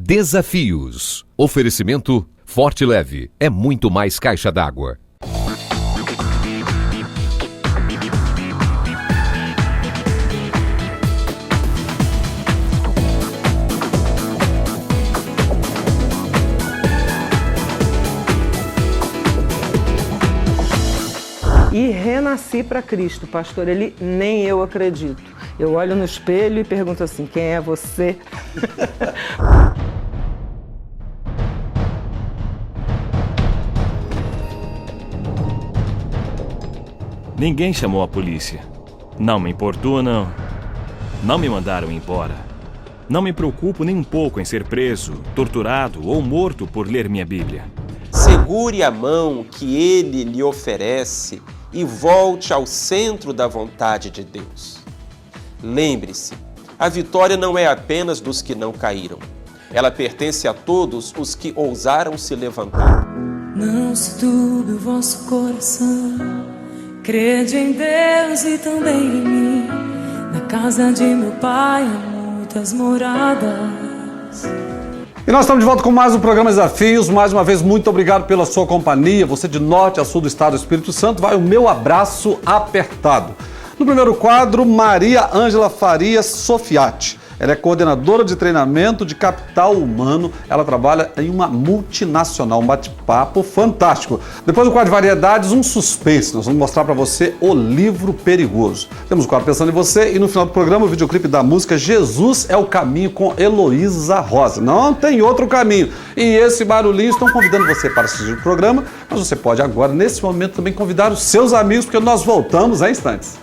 Desafios. Oferecimento Forte Leve. É muito mais caixa d'água. E renasci para Cristo, pastor Eli, nem eu acredito. Eu olho no espelho e pergunto assim, quem é você? Ninguém chamou a polícia. Não me importunam. Não me mandaram embora. Não me preocupo nem um pouco em ser preso, torturado ou morto por ler minha Bíblia. Segure a mão que Ele lhe oferece e volte ao centro da vontade de Deus. Lembre-se, a vitória não é apenas dos que não caíram. Ela pertence a todos os que ousaram se levantar. Não se turbe o vosso coração, crede em Deus e também em mim. Na casa de meu pai há muitas moradas. E nós estamos de volta com mais um programa Desafios. Mais uma vez, muito obrigado pela sua companhia. Você de norte a sul do estado do Espírito Santo, vai o meu abraço apertado. No primeiro quadro, Maria Ângela Farias Sofiati. Ela é coordenadora de treinamento de capital humano. Ela trabalha em uma multinacional, um bate-papo fantástico. Depois do quadro de variedades, um suspense. Nós vamos mostrar para você O Livro Perigoso. Temos o quadro Pensando em Você e no final do programa o videoclipe da música Jesus é o Caminho com Heloísa Rosa. Não tem outro caminho. E esse barulhinho estão convidando você para assistir o programa, mas você pode agora, nesse momento, também convidar os seus amigos, porque nós voltamos em instantes.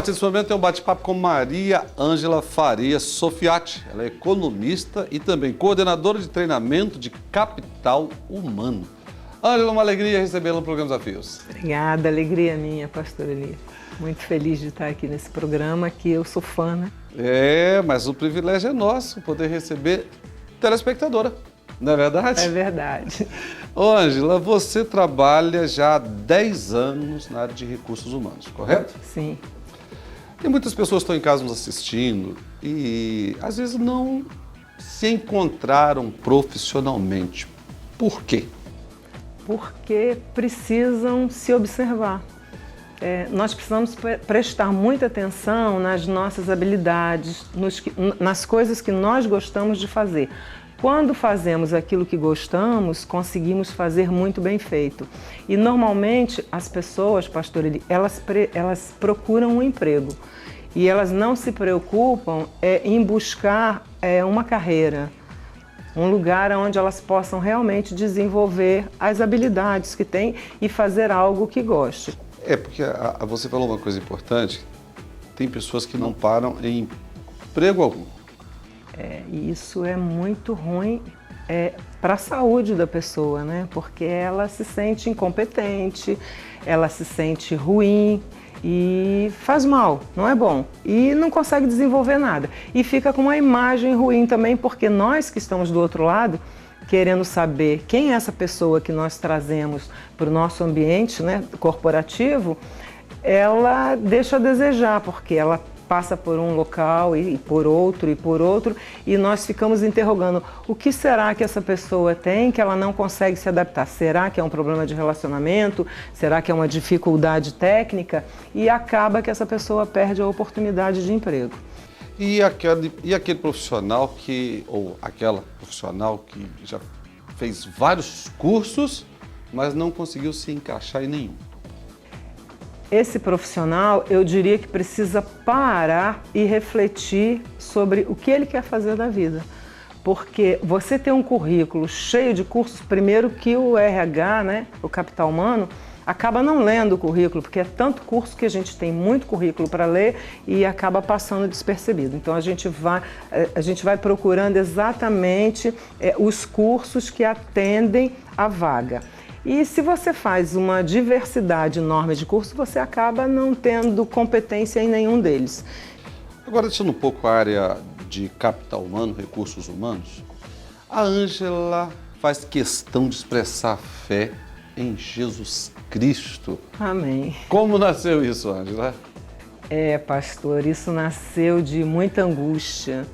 Nesse momento tem um bate-papo com Maria Ângela Farias Sofiati. Ela é economista e também coordenadora de treinamento de capital humano. Ângela, uma alegria recebê-la no programa Desafios. Obrigada, alegria minha, pastor Eli. Muito feliz de estar aqui nesse programa, que eu sou fã, né? Mas o privilégio é nosso, poder receber telespectadora, não é verdade? É verdade. Ângela, você trabalha já há 10 anos na área de recursos humanos, correto? Sim. Tem muitas pessoas que estão em casa nos assistindo e às vezes não se encontraram profissionalmente. Por quê? Porque precisam se observar. Nós precisamos prestar muita atenção nas nossas habilidades, nas coisas que nós gostamos de fazer. Quando fazemos aquilo que gostamos, conseguimos fazer muito bem feito. E normalmente as pessoas, pastor Eli, elas procuram um emprego. E elas não se preocupam em buscar uma carreira, um lugar onde elas possam realmente desenvolver as habilidades que têm e fazer algo que goste. Porque você falou uma coisa importante, tem pessoas que não param em emprego algum. E isso é muito ruim para a saúde da pessoa, né? Porque ela se sente incompetente, ela se sente ruim e faz mal, não é bom. E não consegue desenvolver nada. E fica com uma imagem ruim também, porque nós que estamos do outro lado, querendo saber quem é essa pessoa que nós trazemos para o nosso ambiente, né, corporativo, ela deixa a desejar, porque ela passa por um local e por outro, e nós ficamos interrogando o que será que essa pessoa tem que ela não consegue se adaptar? Será que é um problema de relacionamento? Será que é uma dificuldade técnica? E acaba que essa pessoa perde a oportunidade de emprego. E aquele profissional ou aquela profissional que já fez vários cursos, mas não conseguiu se encaixar em nenhum? Esse profissional, eu diria que precisa parar e refletir sobre o que ele quer fazer da vida. Porque você ter um currículo cheio de cursos, primeiro que o RH, né, o capital humano, acaba não lendo o currículo, porque é tanto curso que a gente tem muito currículo para ler e acaba passando despercebido. Então a gente vai procurando exatamente os cursos que atendem à vaga. E se você faz uma diversidade enorme de cursos, você acaba não tendo competência em nenhum deles. Agora, deixando um pouco a área de capital humano, recursos humanos, a Ângela faz questão de expressar fé em Jesus Cristo. Amém. Como nasceu isso, Ângela? Pastor, isso nasceu de muita angústia,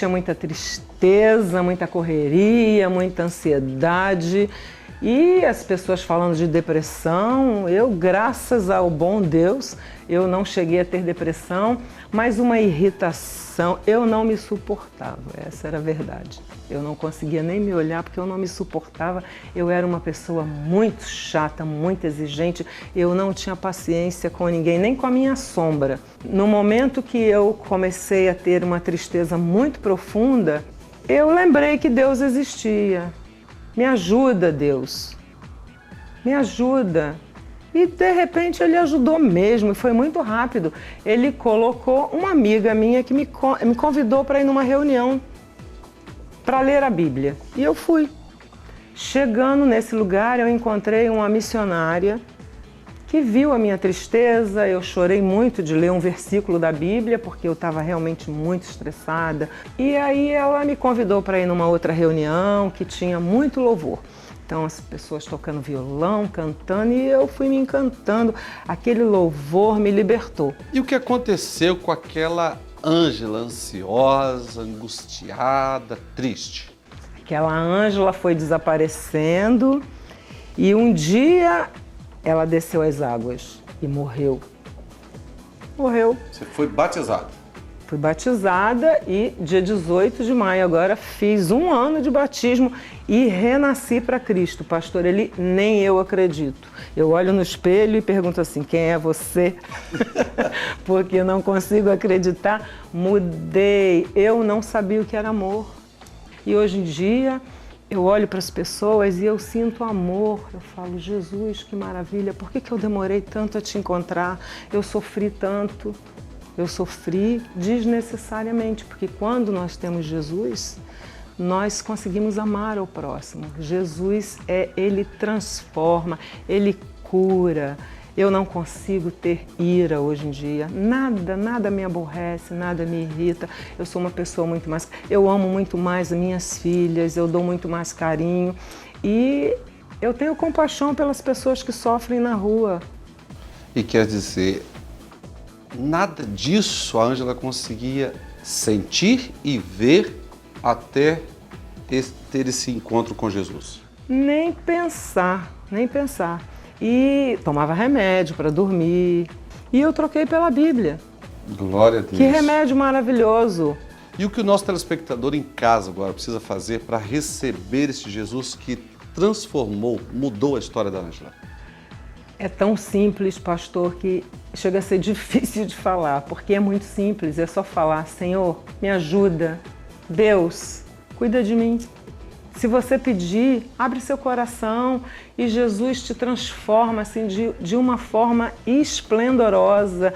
muita tristeza, muita correria, muita ansiedade. E as pessoas falando de depressão, eu, graças ao bom Deus, eu não cheguei a ter depressão, mas uma irritação, eu não me suportava, essa era a verdade. Eu não conseguia nem me olhar porque eu não me suportava, eu era uma pessoa muito chata, muito exigente, eu não tinha paciência com ninguém, nem com a minha sombra. No momento que eu comecei a ter uma tristeza muito profunda, eu lembrei que Deus existia. Me ajuda, Deus, me ajuda. E de repente ele ajudou mesmo, e foi muito rápido. Ele colocou uma amiga minha que me convidou para ir numa reunião para ler a Bíblia. E eu fui. Chegando nesse lugar, eu encontrei uma missionária que viu a minha tristeza. Eu chorei muito de ler um versículo da Bíblia, porque eu estava realmente muito estressada. E aí ela me convidou para ir numa outra reunião que tinha muito louvor. Então as pessoas tocando violão, cantando, e eu fui me encantando. Aquele louvor me libertou. E o que aconteceu com aquela Ângela ansiosa, angustiada, triste? Aquela Ângela foi desaparecendo e um dia ela desceu as águas e morreu. Morreu. Você foi batizado? Fui batizada e dia 18 de maio agora fiz 1 ano de batismo e renasci para Cristo. Pastor, nem eu acredito. Eu olho no espelho e pergunto assim, quem é você? Porque eu não consigo acreditar. Mudei. Eu não sabia o que era amor. E hoje em dia eu olho para as pessoas e eu sinto amor. Eu falo, Jesus, que maravilha. Por que eu demorei tanto a te encontrar? Eu sofri tanto. Eu sofri desnecessariamente, porque quando nós temos Jesus, nós conseguimos amar ao próximo. Jesus, ele transforma, ele cura. Eu não consigo ter ira hoje em dia. Nada me aborrece, nada me irrita. Eu sou uma pessoa muito mais... Eu amo muito mais as minhas filhas, eu dou muito mais carinho. E eu tenho compaixão pelas pessoas que sofrem na rua. E quer dizer... Nada disso a Ângela conseguia sentir e ver até ter esse encontro com Jesus. Nem pensar. E tomava remédio para dormir. E eu troquei pela Bíblia. Glória a Deus. Que remédio maravilhoso. E o que o nosso telespectador em casa agora precisa fazer para receber esse Jesus que transformou, mudou a história da Ângela? É tão simples, pastor, que chega a ser difícil de falar, porque é muito simples, é só falar, Senhor, me ajuda, Deus, cuida de mim. Se você pedir, abre seu coração e Jesus te transforma assim, de uma forma esplendorosa,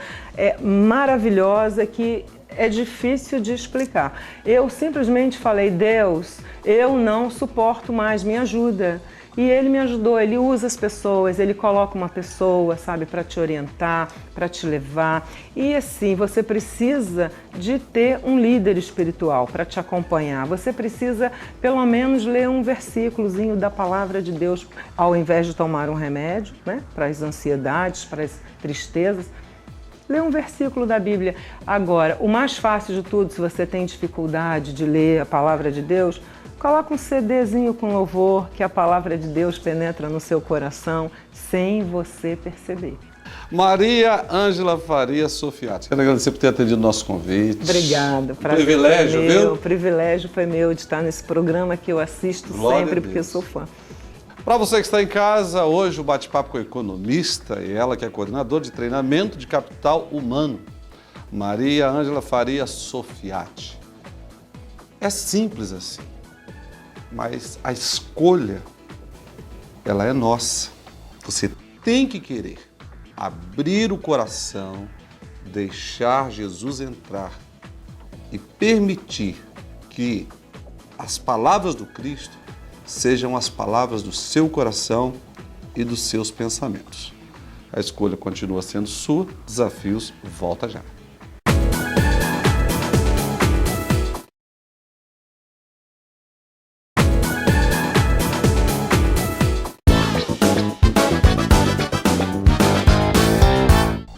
maravilhosa, que é difícil de explicar. Eu simplesmente falei, Deus, eu não suporto mais, me ajuda. E ele me ajudou, ele usa as pessoas, ele coloca uma pessoa, sabe, para te orientar, para te levar. E assim, você precisa de ter um líder espiritual para te acompanhar. Você precisa, pelo menos, ler um versículozinho da palavra de Deus, ao invés de tomar um remédio, né, para as ansiedades, para as tristezas. Lê um versículo da Bíblia. Agora, o mais fácil de tudo, se você tem dificuldade de ler a palavra de Deus, coloca um CDzinho com louvor, que a palavra de Deus penetra no seu coração sem você perceber. Maria Ângela Faria Sofiati. Quero agradecer por ter atendido o nosso convite. Obrigada. Privilégio, viu? O privilégio foi meu de estar nesse programa que eu assisto sempre, porque eu sou fã. Para você que está em casa, hoje o bate-papo com a economista e ela que é coordenadora de treinamento de capital humano, Maria Ângela Faria Sofiati. É simples assim, mas a escolha, ela é nossa. Você tem que querer abrir o coração, deixar Jesus entrar e permitir que as palavras do Cristo sejam as palavras do seu coração e dos seus pensamentos. A escolha continua sendo sua. Desafios, volta já.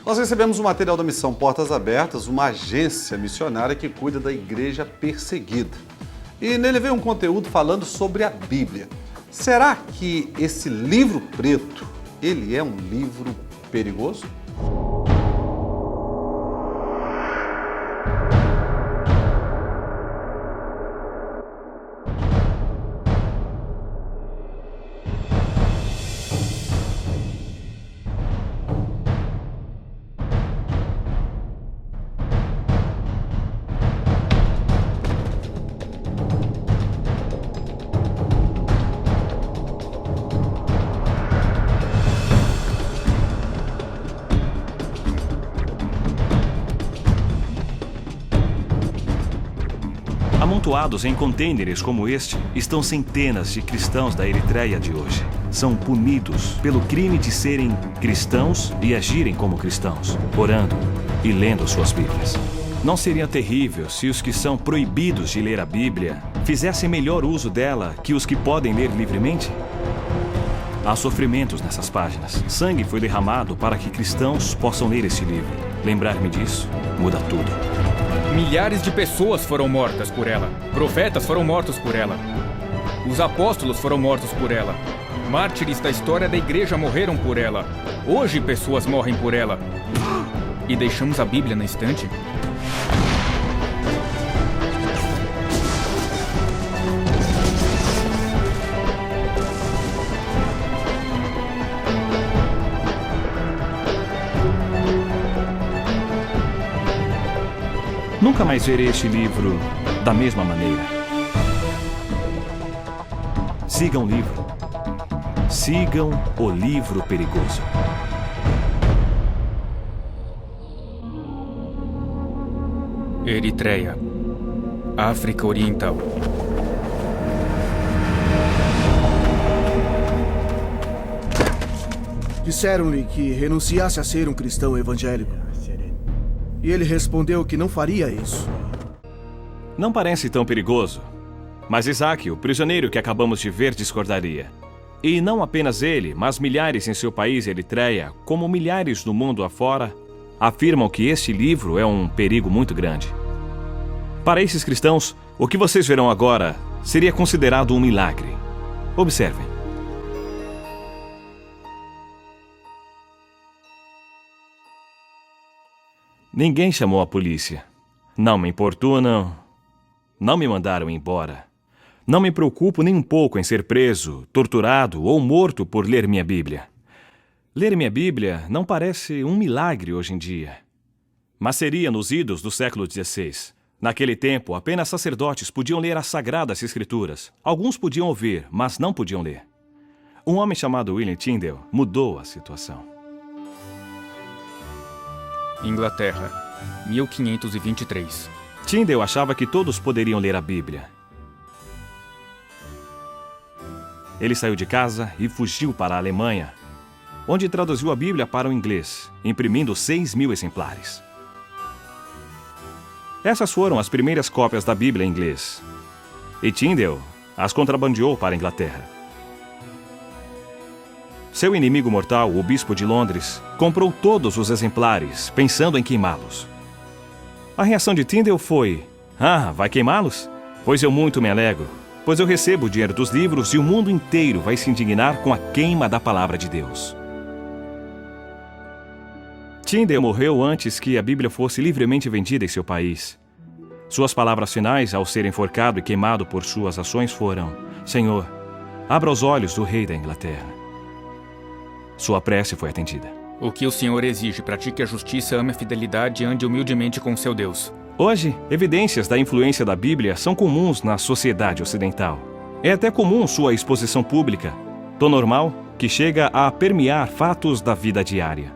Nós recebemos o material da Missão Portas Abertas, uma agência missionária que cuida da igreja perseguida. E nele veio um conteúdo falando sobre a Bíblia. Será que esse livro preto, ele é um livro perigoso? Amontoados em contêineres como este estão centenas de cristãos da Eritreia de hoje. São punidos pelo crime de serem cristãos e agirem como cristãos, orando e lendo suas Bíblias. Não seria terrível se os que são proibidos de ler a Bíblia fizessem melhor uso dela que os que podem ler livremente? Há sofrimentos nessas páginas. Sangue foi derramado para que cristãos possam ler esse livro. Lembrar-me disso muda tudo. Milhares de pessoas foram mortas por ela. Profetas foram mortos por ela. Os apóstolos foram mortos por ela. Mártires da história da igreja morreram por ela. Hoje pessoas morrem por ela. E deixamos a Bíblia na estante? Nunca mais verei este livro da mesma maneira. Sigam o livro. Sigam o livro perigoso. Eritreia, África Oriental. Disseram-lhe que renunciasse a ser um cristão evangélico. E ele respondeu que não faria isso. Não parece tão perigoso. Mas Isaac, o prisioneiro que acabamos de ver, discordaria. E não apenas ele, mas milhares em seu país, Eritreia, como milhares no mundo afora, afirmam que este livro é um perigo muito grande. Para esses cristãos, o que vocês verão agora seria considerado um milagre. Observem. Ninguém chamou a polícia. Não me importunam. Não me mandaram embora. Não me preocupo nem um pouco em ser preso, torturado ou morto por ler minha Bíblia. Ler minha Bíblia não parece um milagre hoje em dia. Mas seria nos idos do século XVI. Naquele tempo, apenas sacerdotes podiam ler as Sagradas Escrituras. Alguns podiam ouvir, mas não podiam ler. Um homem chamado William Tyndale mudou a situação. Inglaterra, 1523. Tyndale achava que todos poderiam ler a Bíblia. Ele saiu de casa e fugiu para a Alemanha, onde traduziu a Bíblia para o inglês, imprimindo 6.000 exemplares. Essas foram as primeiras cópias da Bíblia em inglês. E Tyndale as contrabandeou para a Inglaterra. Seu inimigo mortal, o bispo de Londres, comprou todos os exemplares, pensando em queimá-los. A reação de Tyndale foi: "Ah, vai queimá-los? Pois eu muito me alegro, pois eu recebo o dinheiro dos livros e o mundo inteiro vai se indignar com a queima da palavra de Deus." Tyndale morreu antes que a Bíblia fosse livremente vendida em seu país. Suas palavras finais, ao ser enforcado e queimado por suas ações, foram: "Senhor, abra os olhos do rei da Inglaterra." Sua prece foi atendida. O que o Senhor exige? Pratique a justiça, ame a fidelidade e ande humildemente com seu Deus. Hoje, evidências da influência da Bíblia são comuns na sociedade ocidental. É até comum sua exposição pública, tão normal que chega a permear fatos da vida diária.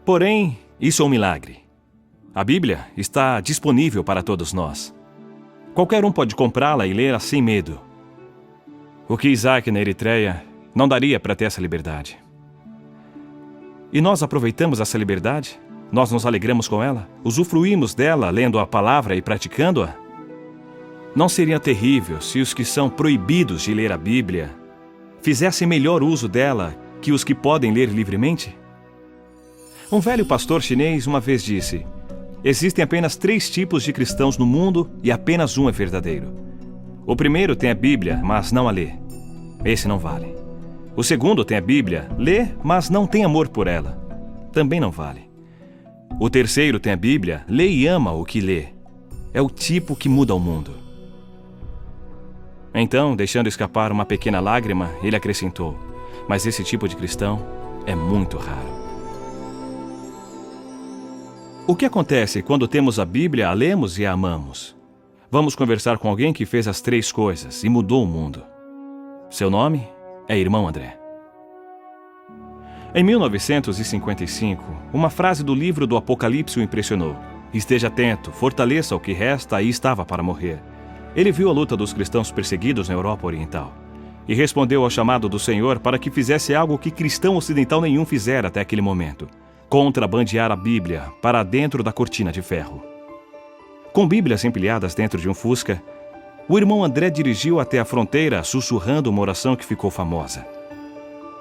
Porém, isso é um milagre. A Bíblia está disponível para todos nós. Qualquer um pode comprá-la e lê-la sem medo. O que Isaac na Eritreia não daria para ter essa liberdade. E nós aproveitamos essa liberdade? Nós nos alegramos com ela? Usufruímos dela lendo a palavra e praticando-a? Não seria terrível se os que são proibidos de ler a Bíblia fizessem melhor uso dela que os que podem ler livremente? Um velho pastor chinês uma vez disse: existem apenas 3 tipos de cristãos no mundo e apenas um é verdadeiro. O primeiro tem a Bíblia, mas não a lê. Esse não vale. O segundo tem a Bíblia, lê, mas não tem amor por ela. Também não vale. O terceiro tem a Bíblia, lê e ama o que lê. É o tipo que muda o mundo. Então, deixando escapar uma pequena lágrima, ele acrescentou: mas esse tipo de cristão é muito raro. O que acontece quando temos a Bíblia, a lemos e a amamos? Vamos conversar com alguém que fez as 3 coisas e mudou o mundo. Seu nome é Irmão André. Em 1955, uma frase do livro do Apocalipse o impressionou. Esteja atento, fortaleça o que resta e estava para morrer. Ele viu a luta dos cristãos perseguidos na Europa Oriental e respondeu ao chamado do Senhor para que fizesse algo que cristão ocidental nenhum fizera até aquele momento: contrabandear a Bíblia para dentro da cortina de ferro. Com Bíblias empilhadas dentro de um Fusca, o irmão André dirigiu até a fronteira sussurrando uma oração que ficou famosa: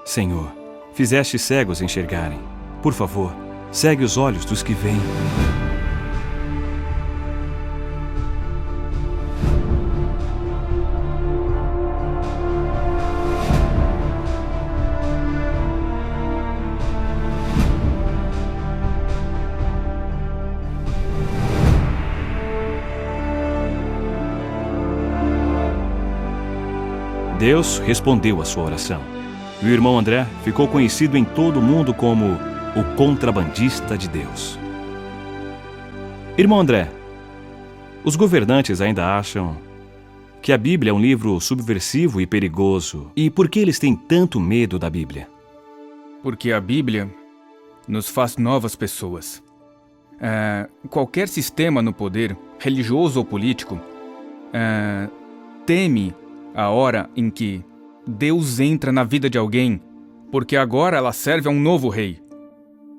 Senhor, fizeste cegos enxergarem. Por favor, segue os olhos dos que veem. Deus respondeu à sua oração. E o irmão André ficou conhecido em todo o mundo como o contrabandista de Deus. Irmão André, os governantes ainda acham que a Bíblia é um livro subversivo e perigoso. E por que eles têm tanto medo da Bíblia? Porque a Bíblia nos faz novas pessoas. Qualquer sistema no poder, religioso ou político, teme a hora em que Deus entra na vida de alguém, porque agora ela serve a um novo rei.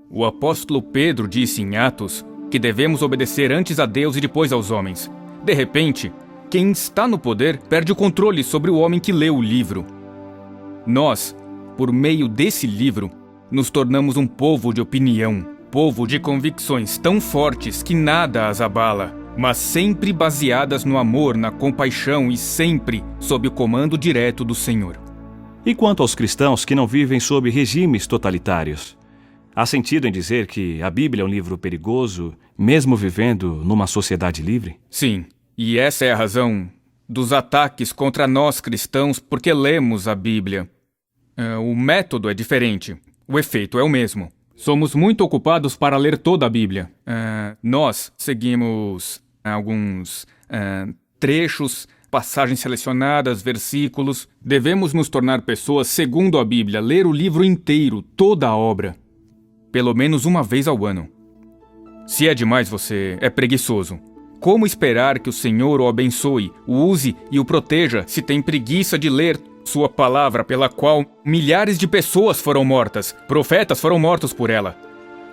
O apóstolo Pedro disse em Atos que devemos obedecer antes a Deus e depois aos homens. De repente, quem está no poder perde o controle sobre o homem que lê o livro. Nós, por meio desse livro, nos tornamos um povo de opinião, povo de convicções tão fortes que nada as abala, mas sempre baseadas no amor, na compaixão e sempre sob o comando direto do Senhor. E quanto aos cristãos que não vivem sob regimes totalitários? Há sentido em dizer que a Bíblia é um livro perigoso, mesmo vivendo numa sociedade livre? Sim, e essa é a razão dos ataques contra nós cristãos porque lemos a Bíblia. O método é diferente, o efeito é o mesmo. Somos muito ocupados para ler toda a Bíblia. Nós seguimos alguns trechos, passagens selecionadas, versículos. Devemos nos tornar pessoas segundo a Bíblia, ler o livro inteiro, toda a obra, pelo menos uma vez ao ano. Se é demais, você é preguiçoso. Como esperar que o Senhor o abençoe, o use e o proteja se tem preguiça de ler sua palavra, pela qual milhares de pessoas foram mortas, profetas foram mortos por ela,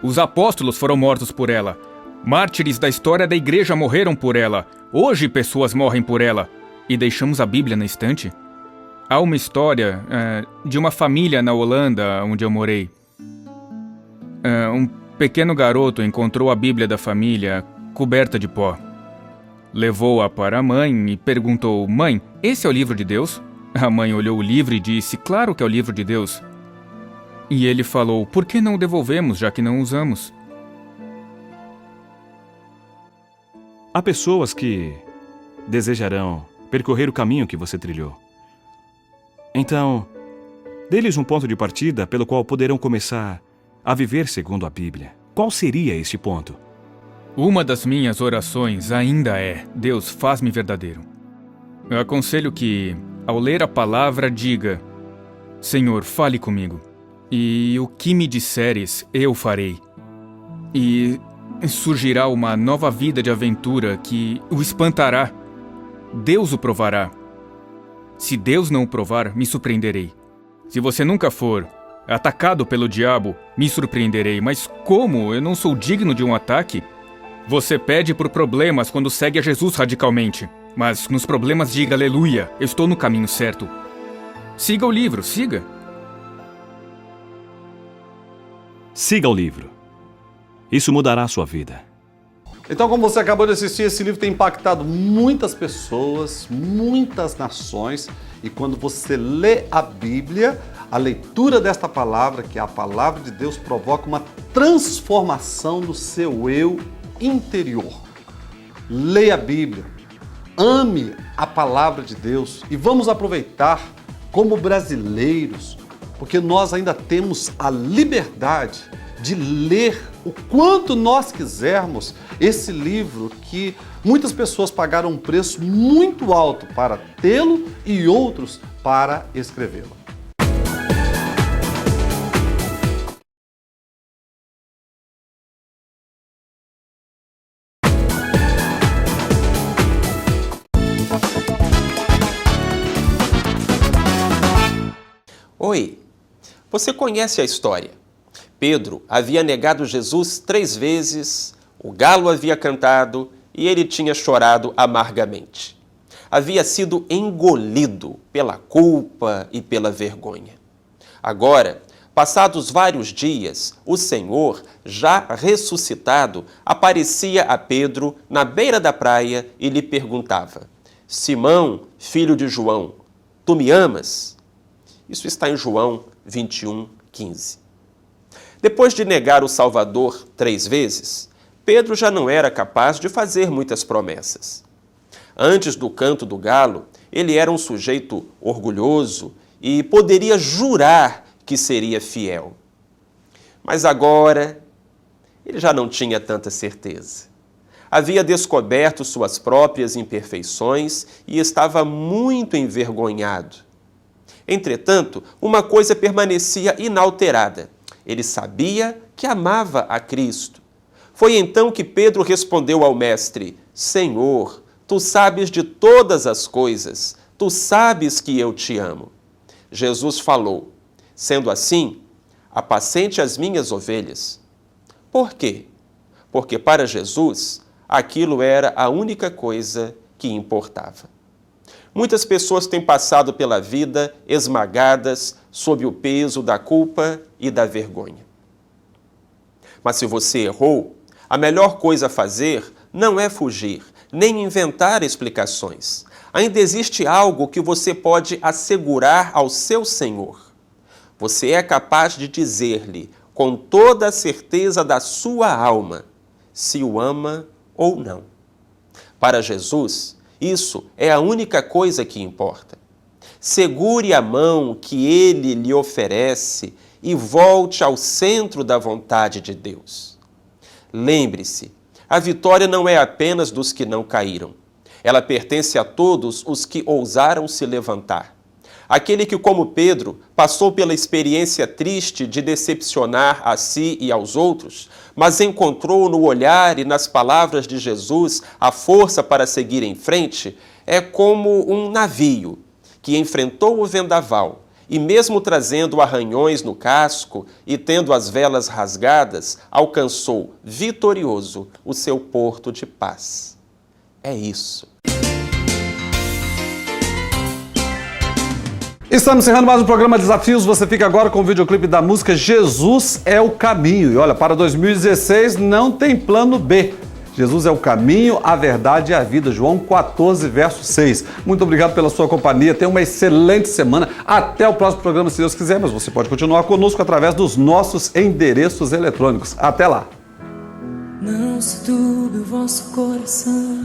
os apóstolos foram mortos por ela, mártires da história da igreja morreram por ela, hoje pessoas morrem por ela, e deixamos a Bíblia na estante? Há uma história de uma família na Holanda, onde eu morei. Um pequeno garoto encontrou a Bíblia da família coberta de pó. Levou-a para a mãe e perguntou: mãe, esse é o livro de Deus? A mãe olhou o livro e disse: claro que é o livro de Deus. E ele falou: por que não o devolvemos, já que não usamos? Há pessoas que desejarão percorrer o caminho que você trilhou. Então, dê-lhes um ponto de partida pelo qual poderão começar a viver segundo a Bíblia. Qual seria este ponto? Uma das minhas orações ainda é: Deus, faz-me verdadeiro. Eu aconselho que, ao ler a palavra, diga: Senhor, fale comigo, e o que me disseres, eu farei. E surgirá uma nova vida de aventura que o espantará. Deus o provará. Se Deus não o provar, me surpreenderei. Se você nunca for atacado pelo diabo, me surpreenderei. Mas como? Eu não sou digno de um ataque? Você pede por problemas quando segue a Jesus radicalmente. Mas nos problemas diga aleluia, eu estou no caminho certo. Siga o livro, siga. Siga o livro. Isso mudará a sua vida. Então, como você acabou de assistir, esse livro tem impactado muitas pessoas, muitas nações. E quando você lê a Bíblia, a leitura desta palavra, que é a palavra de Deus, provoca uma transformação no seu eu interior. Leia a Bíblia, ame a palavra de Deus e vamos aproveitar como brasileiros, porque nós ainda temos a liberdade de ler o quanto nós quisermos esse livro que muitas pessoas pagaram um preço muito alto para tê-lo e outros para escrevê-lo. Oi, você conhece a história? Pedro havia negado Jesus 3 vezes, o galo havia cantado e ele tinha chorado amargamente. Havia sido engolido pela culpa e pela vergonha. Agora, passados vários dias, o Senhor, já ressuscitado, aparecia a Pedro na beira da praia e lhe perguntava: Simão, filho de João, tu me amas? Isso está em João 21:15. Depois de negar o Salvador 3 vezes, Pedro já não era capaz de fazer muitas promessas. Antes do canto do galo, ele era um sujeito orgulhoso e poderia jurar que seria fiel. Mas agora, ele já não tinha tanta certeza. Havia descoberto suas próprias imperfeições e estava muito envergonhado. Entretanto, uma coisa permanecia inalterada. Ele sabia que amava a Cristo. Foi então que Pedro respondeu ao mestre: Senhor, tu sabes de todas as coisas, tu sabes que eu te amo. Jesus falou: sendo assim, apacente as minhas ovelhas. Por quê? Porque para Jesus, aquilo era a única coisa que importava. Muitas pessoas têm passado pela vida esmagadas sob o peso da culpa e da vergonha. Mas se você errou, a melhor coisa a fazer não é fugir, nem inventar explicações. Ainda existe algo que você pode assegurar ao seu Senhor. Você é capaz de dizer-lhe, com toda a certeza da sua alma, se o ama ou não. Para Jesus, isso é a única coisa que importa. Segure a mão que ele lhe oferece e volte ao centro da vontade de Deus. Lembre-se, a vitória não é apenas dos que não caíram. Ela pertence a todos os que ousaram se levantar. Aquele que, como Pedro, passou pela experiência triste de decepcionar a si e aos outros, mas encontrou no olhar e nas palavras de Jesus a força para seguir em frente, é como um navio que enfrentou o vendaval e, mesmo trazendo arranhões no casco e tendo as velas rasgadas, alcançou vitorioso o seu porto de paz. É isso. Estamos encerrando mais um programa Desafios. Você fica agora com o videoclipe da música Jesus é o Caminho. E olha, para 2016 não tem plano B. Jesus é o caminho, a verdade e a vida. João 14, verso 6. Muito obrigado pela sua companhia. Tenha uma excelente semana. Até o próximo programa, se Deus quiser. Mas você pode continuar conosco através dos nossos endereços eletrônicos. Até lá. Não se turbe o vosso coração.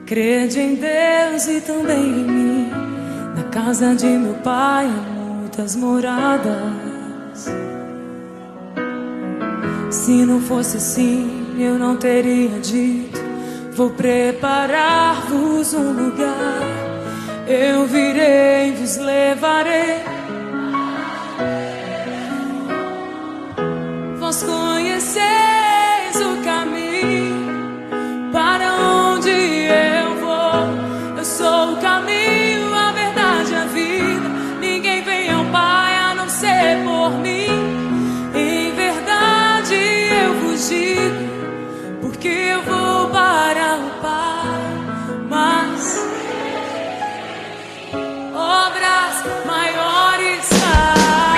Crede em Deus e também em mim. Na casa de meu pai há muitas moradas. Se não fosse assim, eu não teria dito: vou preparar-vos um lugar. Eu virei, vos levarei. Vós conheceis o caminho para onde eu vou. Eu sou o caminho, a verdade, a vida. Ninguém vem ao Pai a não ser por mim. Em verdade eu vos digo, porque eu vou para o Pai. Mas obras maiores fará.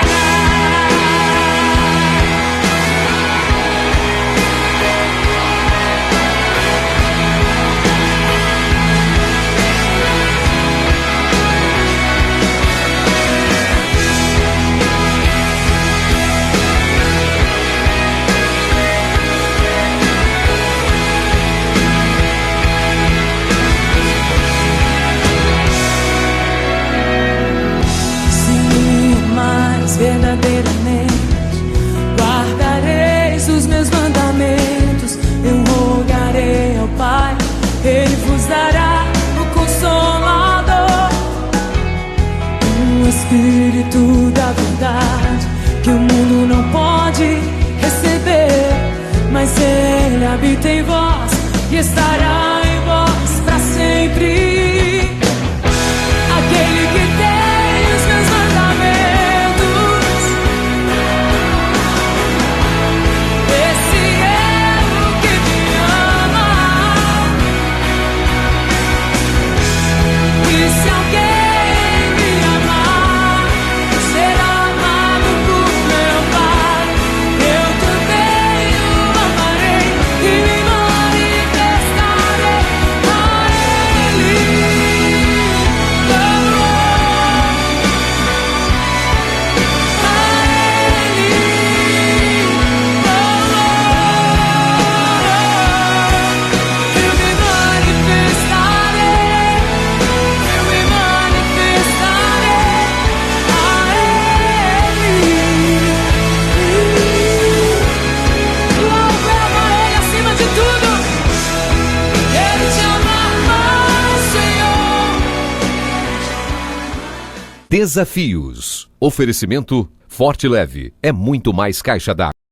Espírito da verdade, que o mundo não pode receber, mas Ele habita em vós e estará em vós para sempre. Aquele que tem os meus mandamentos, esse é o que me ama. E se alguém me amar, será amado por meu Pai. Eu também o amarei e me manifestarei a Ele. Desafios. Oferecimento Forte Leve é muito mais caixa d'água.